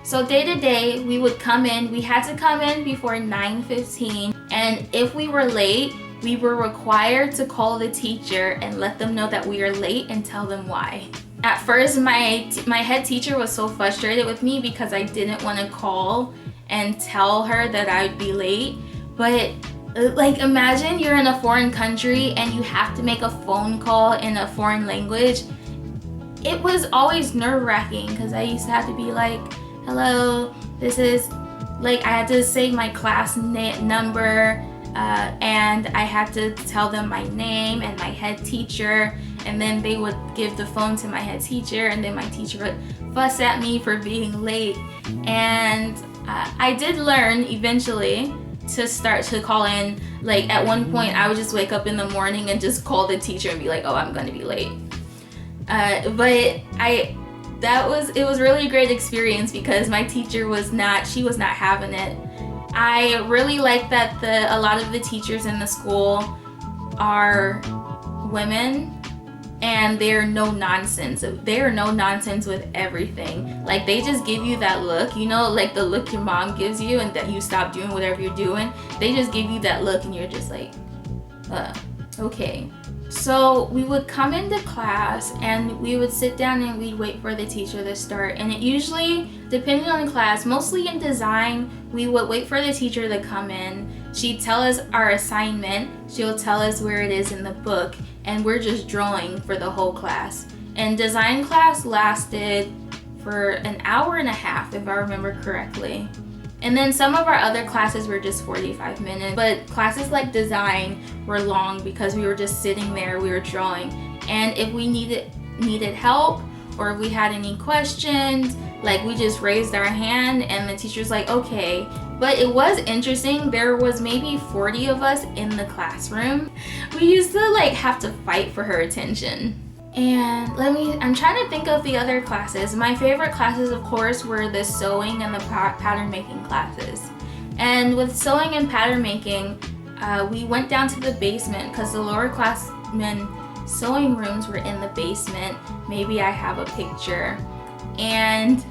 So day to day, we would come in. We had to come in before 9:15, and if we were late, we were required to call the teacher and let them know that we are late and tell them why. At first, my head teacher was so frustrated with me because I didn't want to call and tell her that I'd be late. But like, imagine you're in a foreign country and you have to make a phone call in a foreign language. It was always nerve-wracking because I used to have to be like, hello, this is, like, I had to say my class number, and I had to tell them my name and my head teacher, and then they would give the phone to my head teacher, and then my teacher would fuss at me for being late. And I did learn eventually to start to call in. Like, at one point I would just wake up in the morning and just call the teacher and be like, oh, I'm gonna be late. But it was really a great experience because my teacher was not having it. I really like that a lot of the teachers in the school are women, and they're no nonsense. They are no nonsense with everything. Like, they just give you that look, you know, like the look your mom gives you and that you stop doing whatever you're doing. They just give you that look and you're just like, okay. So we would come into class and we would sit down and we'd wait for the teacher to start. And it usually, depending on the class, mostly in design, we would wait for the teacher to come in. She'd tell us our assignment. She'll tell us where it is in the book, and we're just drawing for the whole class. And design class lasted for an hour and a half, if I remember correctly. And then some of our other classes were just 45 minutes, but classes like design were long because we were just sitting there, we were drawing. And if we needed help, or if we had any questions, like, we just raised our hand and the teacher's like, okay. But it was interesting, there was maybe 40 of us in the classroom. We used to like have to fight for her attention. And I'm trying to think of the other classes. My favorite classes, of course, were the sewing and the pattern making classes. And with sewing and pattern making, we went down to the basement because the lower classmen sewing rooms were in the basement. Maybe I have a picture. And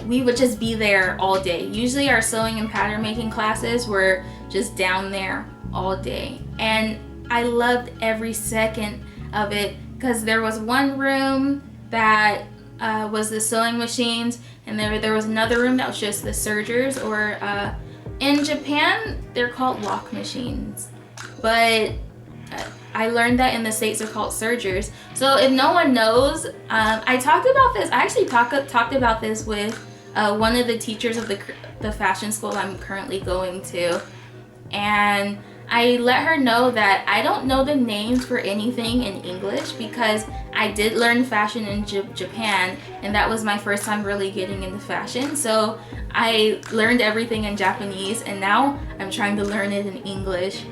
we would just be there all day. Usually our sewing and pattern making classes were just down there all day. And I loved every second of it because there was one room that was the sewing machines, and there was another room that was just the sergers, or in Japan they're called lock machines, but I learned that in the States they're called sergers. So if no one knows, I talked about this. I actually talked about this with one of the teachers of the fashion school I'm currently going to, and I let her know that I don't know the names for anything in English because I did learn fashion in Japan, and that was my first time really getting into fashion. So I learned everything in Japanese, and now I'm trying to learn it in English.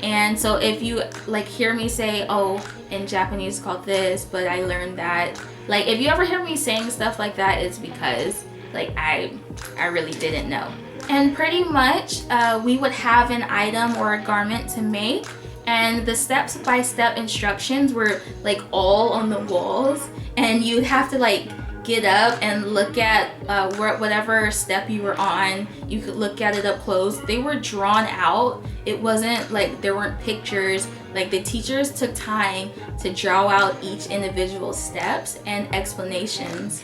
And so if you like hear me say, oh, in Japanese it's called this, but I learned that, like, if you ever hear me saying stuff like that, it's because like I really didn't know. And pretty much we would have an item or a garment to make, and the step-by-step instructions were like all on the walls, and you'd have to like get up and look at whatever step you were on. You could look at it up close. They were drawn out. It wasn't like there weren't pictures. Like, the teachers took time to draw out each individual steps and explanations.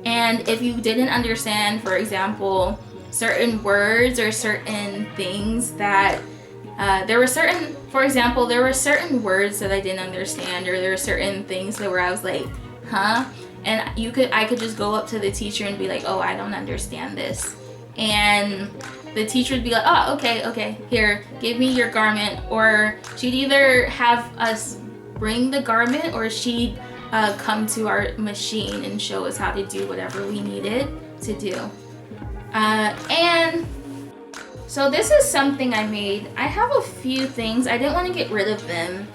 And if you didn't understand, for example, certain words or certain things that there were certain words that I didn't understand, or there were certain things that where I was like, huh? And I could just go up to the teacher and be like, oh, I don't understand this. And the teacher would be like, oh, okay, here, give me your garment. Or she'd either have us bring the garment, or she'd come to our machine and show us how to do whatever we needed to do. And so this is something I made. I have a few things. I didn't want to get rid of them.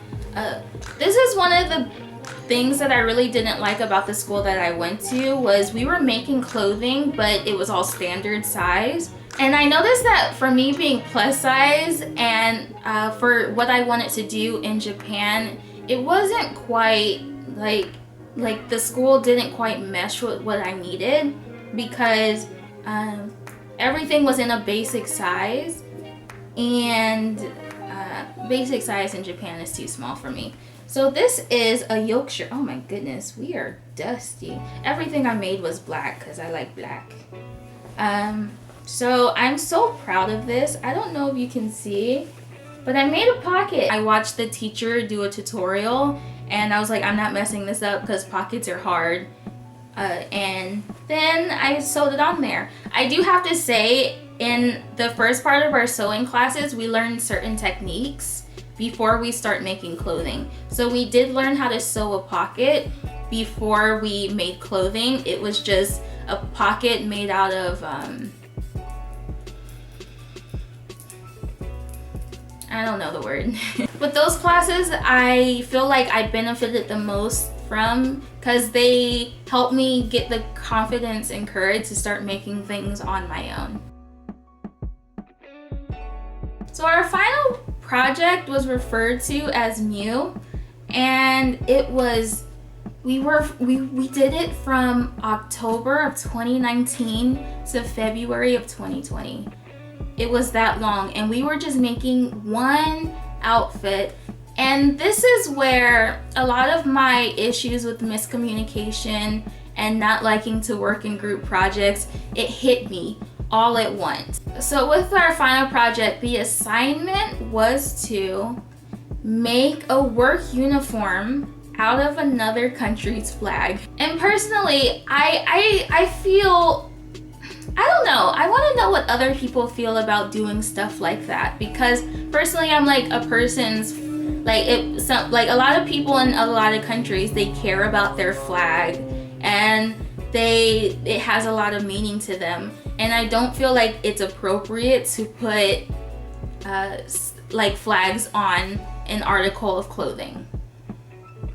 This is one of the things that I really didn't like about the school that I went to, was we were making clothing, but it was all standard size. And I noticed that for me being plus size and for what I wanted to do in Japan, it wasn't quite like the school didn't quite mesh with what I needed, because Everything was in a basic size, and basic size in Japan is too small for me. So this is a yoke shirt. Oh my goodness, we are dusty. Everything I made was black because I like black. So I'm so proud of this. I don't know if you can see, but I made a pocket. I watched the teacher do a tutorial and I was like, I'm not messing this up because pockets are hard. And then I sewed it on there. I do have to say, in the first part of our sewing classes, we learned certain techniques before we start making clothing. So we did learn how to sew a pocket before we made clothing. It was just a pocket made out of, I don't know the word. But those classes, I feel like I benefited the most from because they helped me get the confidence and courage to start making things on my own. So our final project was referred to as Mew, and it was, we did it from October of 2019 to February of 2020. It was that long, and we were just making one outfit. And this is where a lot of my issues with miscommunication and not liking to work in group projects, it hit me all at once. So with our final project, the assignment was to make a work uniform out of another country's flag. And personally, I feel, I don't know, I want to know what other people feel about doing stuff like that, because personally I'm like a person's, like a lot of people in a lot of countries, they care about their flag and it has a lot of meaning to them, and I don't feel like it's appropriate to put like flags on an article of clothing.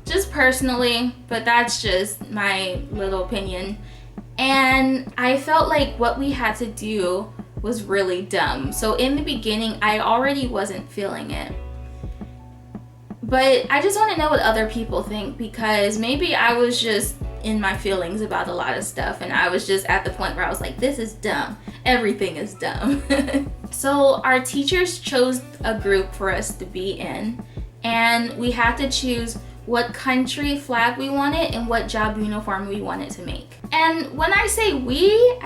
Just personally, but that's just my little opinion. And I felt like what we had to do was really dumb. So in the beginning, I already wasn't feeling it. But I just want to know what other people think, because maybe I was just in my feelings about a lot of stuff, and I was just at the point where I was like, this is dumb. Everything is dumb. So our teachers chose a group for us to be in, and we had to choose what country flag we wanted and what job uniform we wanted to make. And when I say we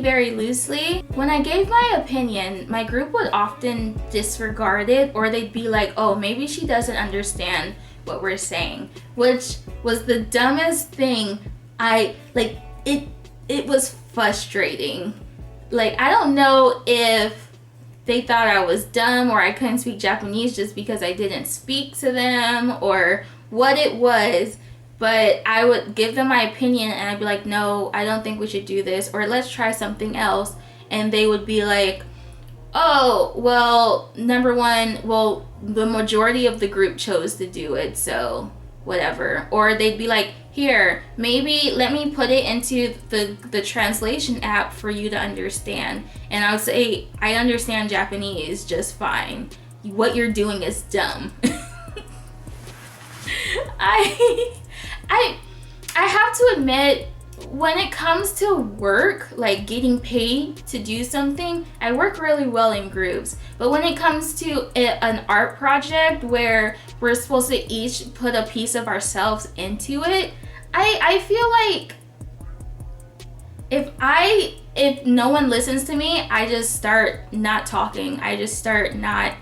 very loosely. When I gave my opinion, my group would often disregard it, or they'd be like, oh, maybe she doesn't understand what we're saying, which was the dumbest thing. It was frustrating. Like, I don't know if they thought I was dumb or I couldn't speak Japanese just because I didn't speak to them, or what it was, but I would give them my opinion and I'd be like, no, I don't think we should do this, or let's try something else. And they would be like, oh, well, number one, well, the majority of the group chose to do it, so whatever. Or they'd be like, here, maybe let me put it into the translation app for you to understand. And I would say, I understand Japanese just fine. What you're doing is dumb. I have to admit, when it comes to work, like getting paid to do something, I work really well in groups. But when it comes to an art project where we're supposed to each put a piece of ourselves into it, I feel like if no one listens to me, I just start not talking. I just start not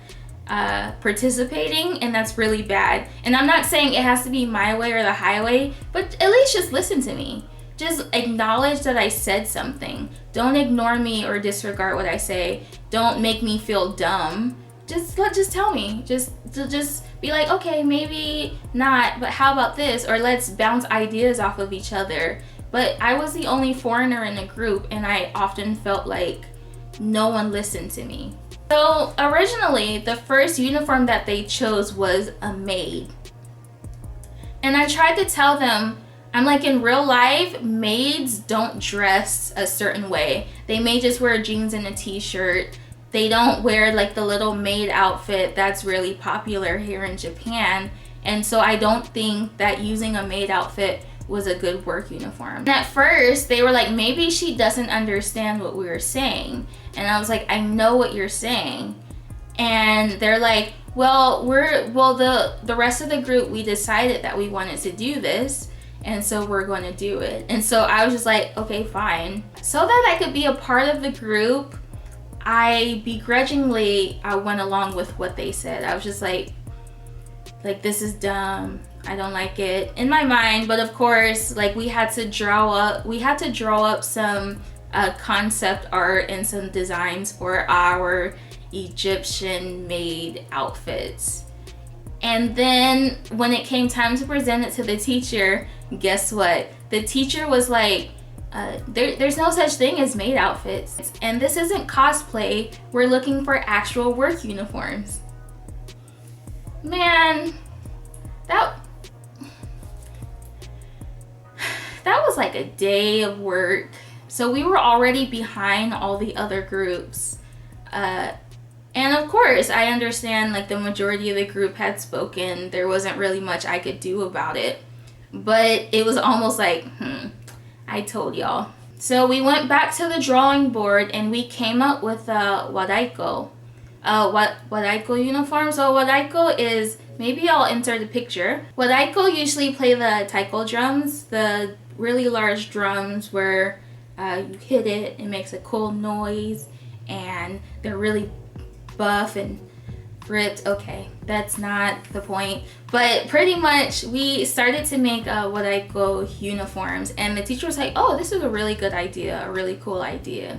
participating, and that's really bad. And I'm not saying it has to be my way or the highway, but at least just listen to me. Just acknowledge that I said something. Don't ignore me or disregard what I say. Don't make me feel dumb. Just tell me. Just be like, okay, maybe not, but how about this? Or let's bounce ideas off of each other. But I was the only foreigner in the group, and I often felt like no one listened to me. So originally, the first uniform that they chose was a maid. And I tried to tell them, I'm like, in real life, maids don't dress a certain way. They may just wear jeans and a t-shirt. They don't wear like the little maid outfit that's really popular here in Japan. And so I don't think that using a maid outfit was a good work uniform. And at first, they were like, maybe she doesn't understand what we were saying. And I was like, I know what you're saying. And they're like, well, the rest of the group, we decided that we wanted to do this, and so we're going to do it. And so I was just like, okay, fine. So that I could be a part of the group, I begrudgingly went along with what they said. I was just like this is dumb. I don't like it in my mind. But of course, like we had to draw up some concept art and some designs for our Egyptian made outfits. And then when it came time to present it to the teacher, guess what? The teacher was like, there's no such thing as maid outfits, and this isn't cosplay. We're looking for actual work uniforms. Man, that was like a day of work. So we were already behind all the other groups. And of course, I understand like the majority of the group had spoken. There wasn't really much I could do about it. But it was almost like, I told y'all. So we went back to the drawing board and we came up with a wadaiko. Wadaiko uniform. So wadaiko is, maybe I'll insert a picture. Wadaiko usually play the taiko drums, the really large drums where you hit it, it makes a cool noise, and they're really buff and ripped. Okay, that's not the point. But pretty much we started to make wadaiko uniforms, and the teacher was like, oh, this is a really good idea, a really cool idea.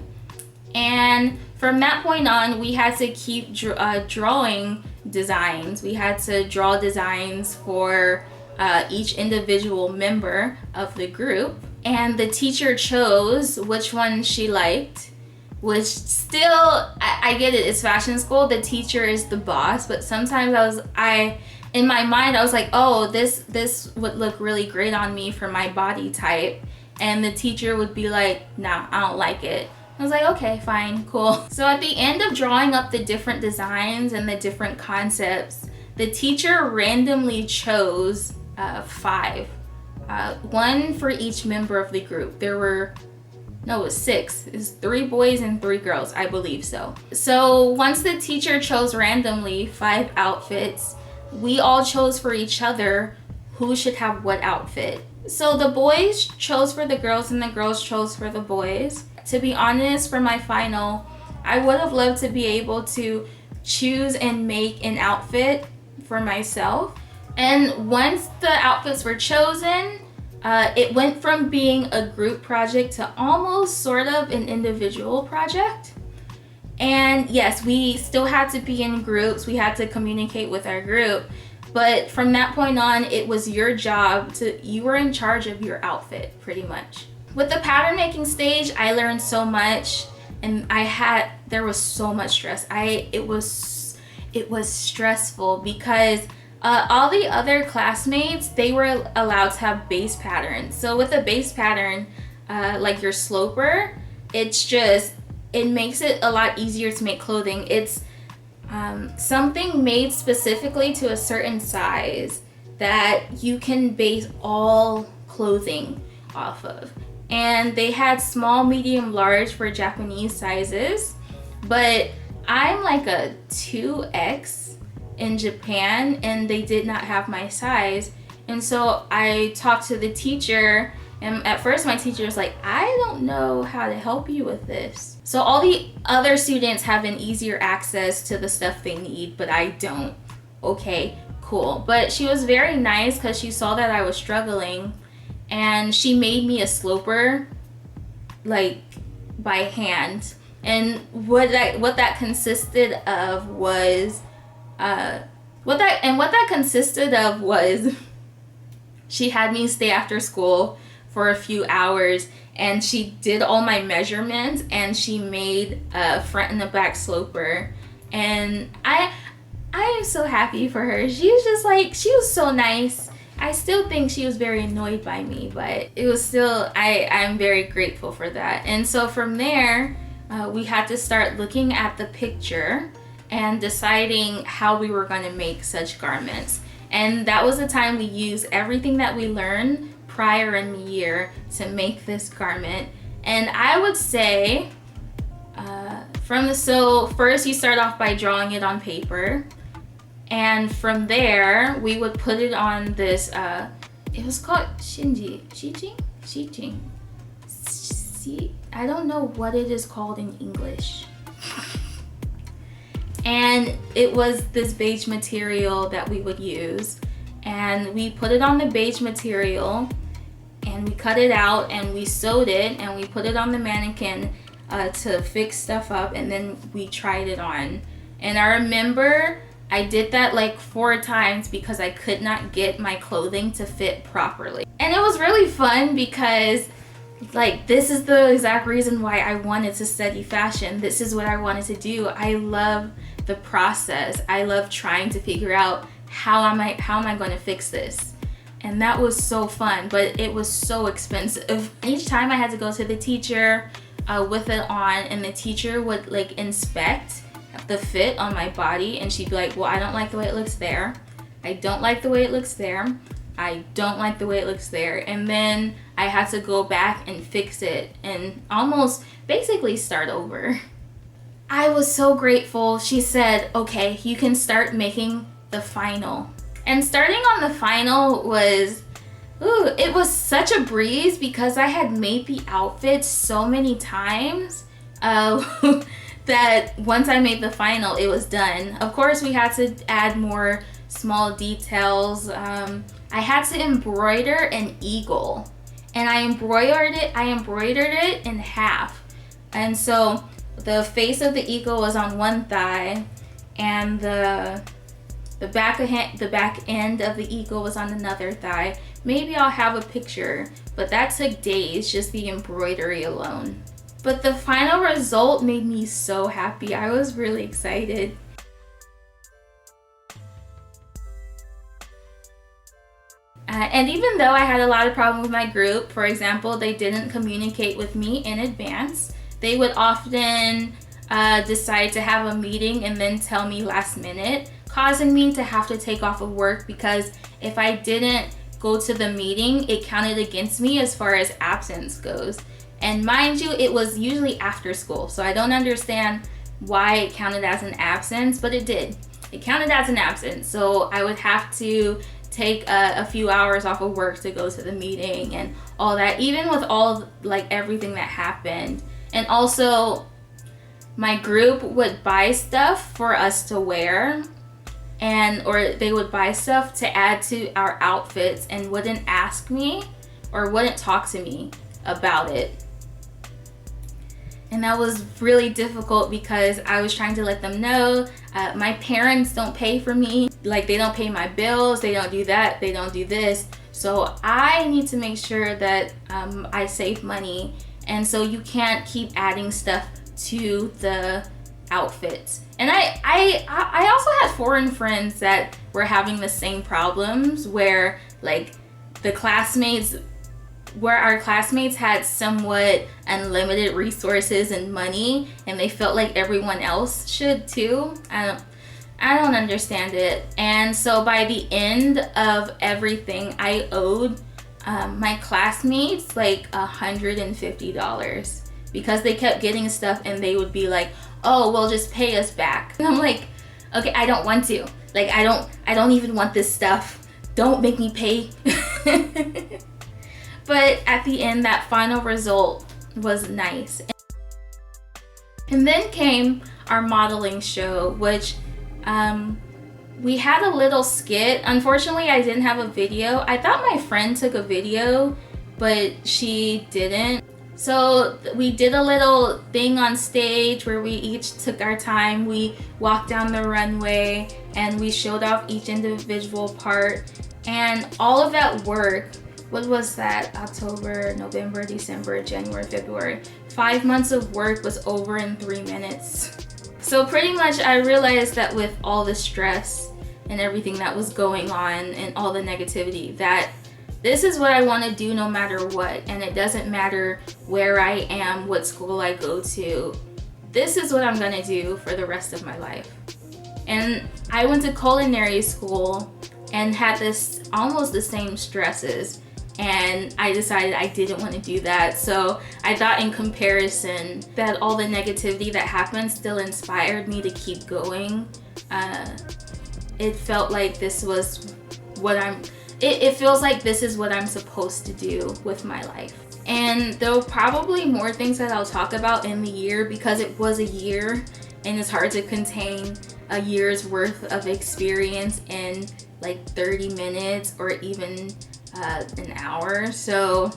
And from that point on, we had to keep drawing designs. We had to draw designs for each individual member of the group, and the teacher chose which one she liked. Which still, I get it, it's fashion school, the teacher is the boss, but sometimes in my mind, I was like, oh, this would look really great on me for my body type. And the teacher would be like, nah, I don't like it. I was like, okay, fine, cool. So at the end of drawing up the different designs and the different concepts, the teacher randomly chose 5. One for each member of the group. No, it was 6. It's 3 boys and 3 girls, I believe so. So once the teacher chose randomly 5 outfits, we all chose for each other who should have what outfit. So the boys chose for the girls and the girls chose for the boys. To be honest, for my final, I would have loved to be able to choose and make an outfit for myself. And once the outfits were chosen, it went from being a group project to almost sort of an individual project. And yes, we still had to be in groups. We had to communicate with our group. But from that point on, it was your job you were in charge of your outfit, pretty much. With the pattern making stage, I learned so much, and there was so much stress. It was stressful because all the other classmates, they were allowed to have base patterns. So with a base pattern, like your sloper, it makes it a lot easier to make clothing. It's something made specifically to a certain size that you can base all clothing off of. And they had small, medium, large for Japanese sizes, but I'm like a 2X in Japan, and they did not have my size. And so I talked to the teacher, and at first my teacher was like, I don't know how to help you with this. So all the other students have an easier access to the stuff they need, but I don't. Okay, cool. But she was very nice because she saw that I was struggling, and she made me a sloper, like by hand. And what that consisted of was she had me stay after school for a few hours, and she did all my measurements, and she made a front and a back sloper. And I am so happy for her. She was so nice. I still think she was very annoyed by me, but it was still, I'm very grateful for that. And so from there, we had to start looking at the picture and deciding how we were going to make such garments. And that was the time we used everything that we learned prior in the year to make this garment. And I would say, so first you start off by drawing it on paper. And from there, we would put it on this, it was called Shijing? I don't know what it is called in English. And it was this beige material that we would use. And we put it on the beige material and we cut it out and we sewed it and we put it on the mannequin to fix stuff up, and then we tried it on. And I remember I did that like 4 times because I could not get my clothing to fit properly. And it was really fun because like this is the exact reason why I wanted to study fashion. This is what I wanted to do. I love the process. I love trying to figure out how am I going to fix this. And that was so fun, but it was so expensive. Each time I had to go to the teacher with it on, and the teacher would like inspect the fit on my body, and she'd be like, well, I don't like the way it looks there. I don't like the way it looks there. I don't like the way it looks there. And then I had to go back and fix it and almost basically start over. I was so grateful. She said, okay, you can start making the final. And starting on the final was, it was such a breeze because I had made the outfit so many times that once I made the final, it was done. Of course, we had to add more small details. I had to embroider an eagle, and I embroidered it in half. And so the face of the eagle was on one thigh, and the back end of the eagle was on another thigh. Maybe I'll have a picture, but that took days, just the embroidery alone. But the final result made me so happy. I was really excited. And even though I had a lot of problems with my group, for example, they didn't communicate with me in advance. They would often decide to have a meeting and then tell me last minute, causing me to have to take off of work because if I didn't go to the meeting, it counted against me as far as absence goes. And mind you, it was usually after school, so I don't understand why it counted as an absence, but it did. It counted as an absence, so I would have to take a few hours off of work to go to the meeting and all that, even with all like everything that happened. And also my group would buy stuff for us to wear, or they would buy stuff to add to our outfits and wouldn't ask me or wouldn't talk to me about it. And that was really difficult because I was trying to let them know my parents don't pay for me. Like, they don't pay my bills, they don't do that, they don't do this. So I need to make sure that I save money. And so you can't keep adding stuff to the outfits. And I also had foreign friends that were having the same problems where like our classmates had somewhat unlimited resources and money, and they felt like everyone else should too. I don't understand it. And so by the end of everything, I owed my classmates like $150 because they kept getting stuff and they would be like, oh, well, just pay us back. And I'm like, okay, I don't want to. Like, I don't even want this stuff. Don't make me pay. But at the end, that final result was nice. And then came our modeling show, which we had a little skit. Unfortunately, I didn't have a video. I thought my friend took a video, but she didn't. So we did a little thing on stage where we each took our time. We walked down the runway and we showed off each individual part. And all of that work, what was that? October, November, December, January, February. 5 months of work was over in 3 minutes. So pretty much I realized that with all the stress and everything that was going on and all the negativity, that this is what I want to do no matter what. And it doesn't matter where I am, what school I go to. This is what I'm going to do for the rest of my life. And I went to culinary school and had almost the same stresses. and I decided I didn't want to do that. So I thought in comparison that all the negativity that happened still inspired me to keep going. It felt like this was what it feels like this is what I'm supposed to do with my life. And there'll probably more things that I'll talk about in the year, because it was a year and it's hard to contain a year's worth of experience in like 30 minutes or even an hour. So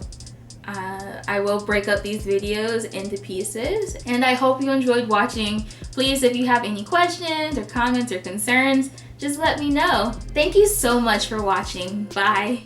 I will break up these videos into pieces, and I hope you enjoyed watching. Please, if you have any questions or comments or concerns, just let me know. Thank you so much for watching. Bye.